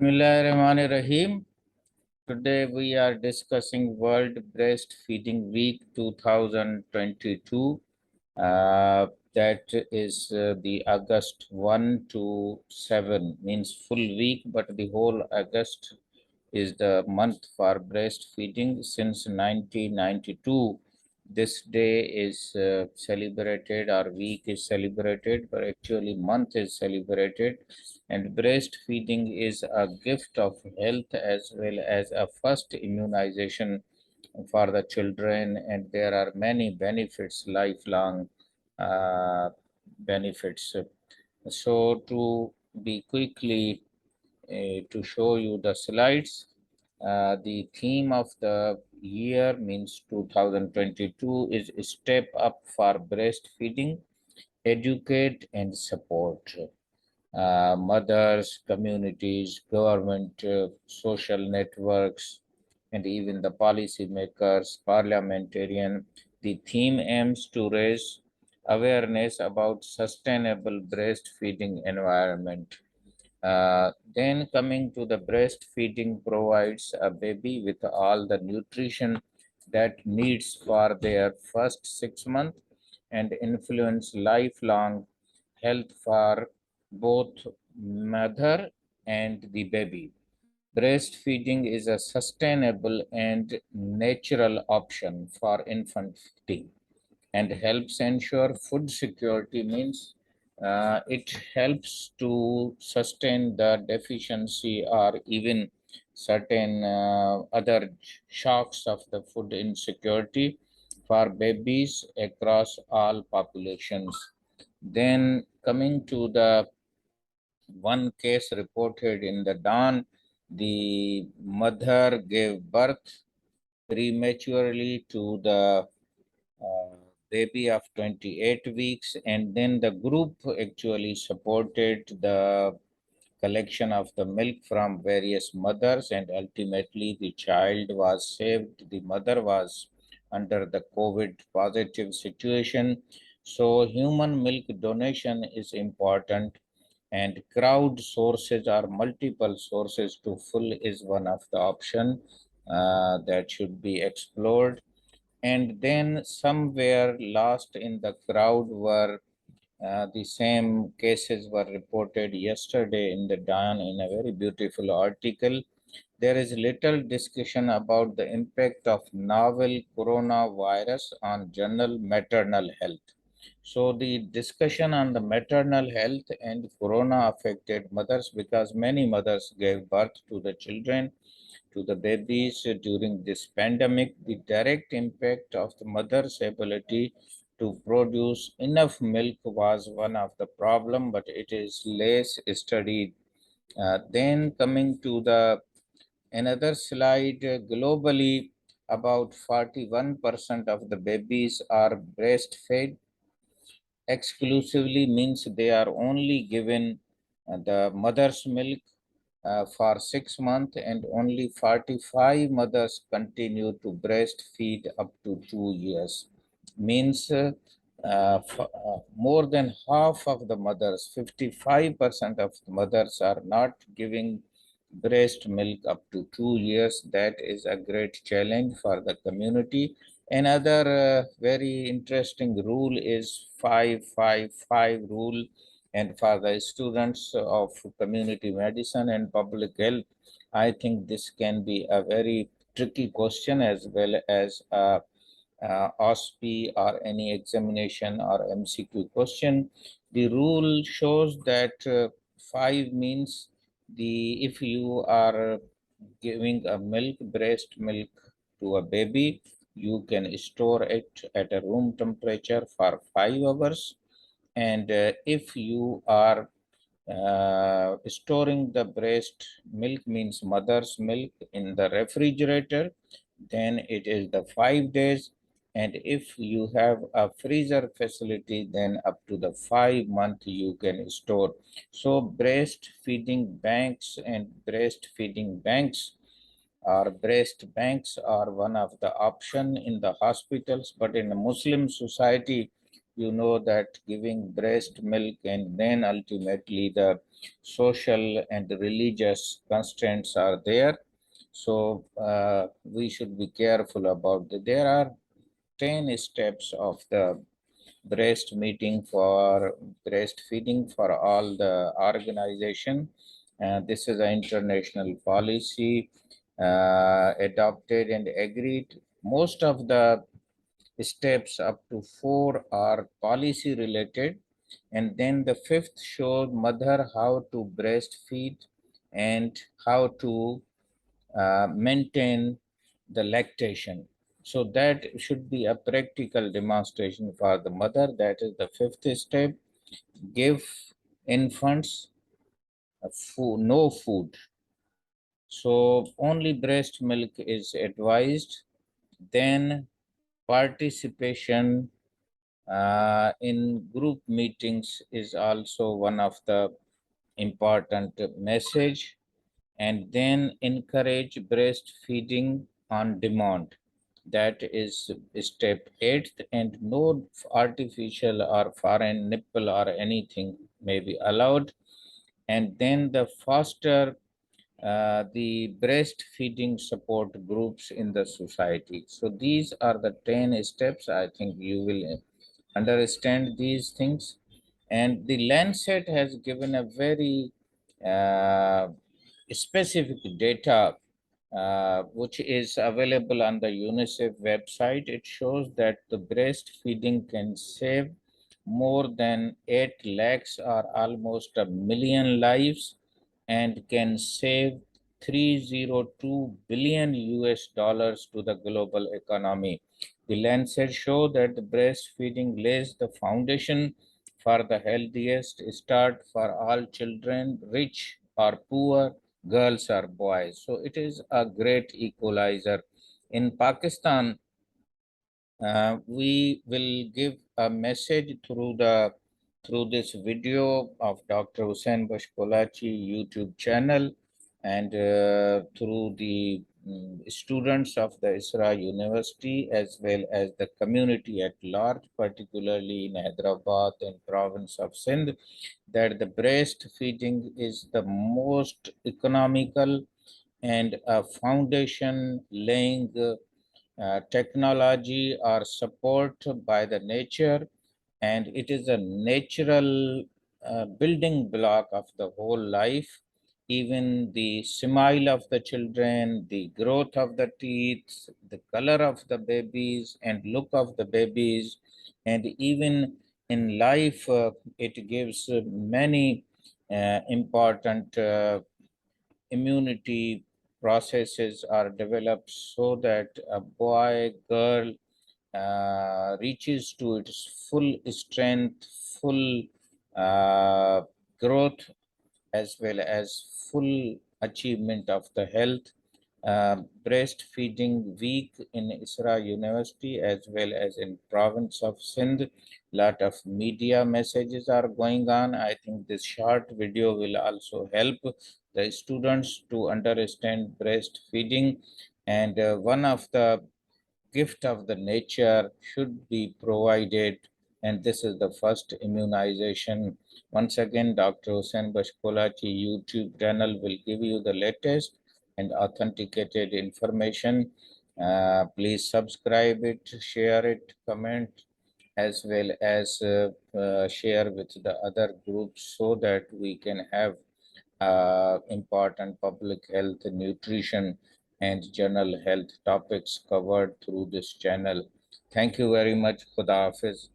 Bismillahirrahmanirrahim. Today we are discussing World Breastfeeding Week 2022. That is the August 1 to 7 means full week, but the whole August is the month for breastfeeding. Since 1992, this day is celebrated, or week is celebrated, but actually month is celebrated. And breastfeeding is a gift of health as well as a first immunization for the children, and there are many benefits, lifelong uh, benefits. So to be quickly to show you the slides. The theme of the year means 2022 is Step Up for Breastfeeding, Educate and Support. Mothers, communities, government, social networks, and even the policymakers, parliamentarian. The theme aims to raise awareness about sustainable breastfeeding environment. Then coming to the breastfeeding provides a baby with all the nutrition that needs for their first 6 months and influence lifelong health for both mother and the baby. Breastfeeding is a sustainable and natural option for infant feeding and helps ensure food security, means it helps to sustain the deficiency or even certain other shocks of the food insecurity for babies across all populations. Then coming to the one case reported in the Dawn, the mother gave birth prematurely to the uh, baby of 28 weeks, and then the group actually supported the collection of the milk from various mothers, and ultimately the child was saved. The mother was under the COVID positive situation. So human milk donation is important, and crowd sources or multiple sources to full is one of the option that should be explored. And then somewhere lost in the crowd were the same cases were reported yesterday in the Dawn in a very beautiful article. There is little discussion about the impact of novel coronavirus on general maternal health. So the discussion on the maternal health and corona affected mothers, because many mothers gave birth to the children, to the babies during this pandemic. The direct impact of the mother's ability to produce enough milk was one of the problem, but it is less studied. Then coming to the another slide, globally, about 41% of the babies are breastfed exclusively, means they are only given the mother's milk for 6 months, and only 45 mothers continue to breastfeed up to 2 years. Means more than half of the mothers, 55% of the mothers are not giving breast milk up to 2 years. That is a great challenge for the community. Another very interesting rule is 555 rule, and for the students of community medicine and public health, I think this can be a very tricky question as well as a OSPE or any examination or MCQ question. The rule shows that five means the if you are giving a milk, breast milk to a baby, you can store it at a room temperature for 5 hours. And if you are storing the breast milk, means mother's milk, in the refrigerator, then it is the 5 days. And if you have a freezer facility, then up to the 5 month you can store. So breastfeeding banks and breastfeeding banks or breast banks are one of the option in the hospitals, but in a Muslim society, you know that giving breast milk and then ultimately the social and religious constraints are there. So we should be careful about that. There are 10 steps of the breast meeting for breastfeeding for all the organization. This is an international policy adopted and agreed. Most of the steps up to four are policy related, and then the fifth shows mother how to breastfeed and how to maintain the lactation. So that should be a practical demonstration for the mother. That is the fifth step. Give infants food, no food. So only breast milk is advised. Then participation in group meetings is also one of the important message. And then encourage breastfeeding on demand. That is step 8. And no artificial or foreign nipple or anything may be allowed. And then the foster the breastfeeding support groups in the society. So these are the 10 steps. I think you will understand these things. And the Lancet has given a very uh, specific data which is available on the UNICEF website. It shows that the breastfeeding can save more than 8 lakhs or almost a million lives and can save 302 billion US dollars to the global economy. The Lancet show that the breastfeeding lays the foundation for the healthiest start for all children, rich or poor, girls or boys. So it is a great equalizer. In Pakistan, we will give a message through this video of Dr. Hussain Bash Kolachi YouTube channel and through the students of the Isra University as well as the community at large, particularly in Hyderabad and province of Sindh, that the breastfeeding is the most economical and a foundation laying technology or support by the nature, and it is a natural building block of the whole life. Even the smile of the children, the growth of the teeth, the color of the babies and look of the babies, and even in life it gives many important immunity processes are developed so that a boy, girl reaches to its full strength, full uh, growth, as well as full achievement of the health. Breastfeeding week in Isra University as well as in province of Sindh. Lot of media messages are going on. I think this short video will also help the students to understand breastfeeding. And one of the gift of the nature should be provided, and this is the first immunization. Once again, Dr. Hussain Bashkolachi YouTube channel will give you the latest and authenticated information. Please subscribe it, share it, comment, as well as share with the other groups so that we can have important public health, nutrition, and general health topics covered through this channel. Thank you very much. Khuda Hafiz.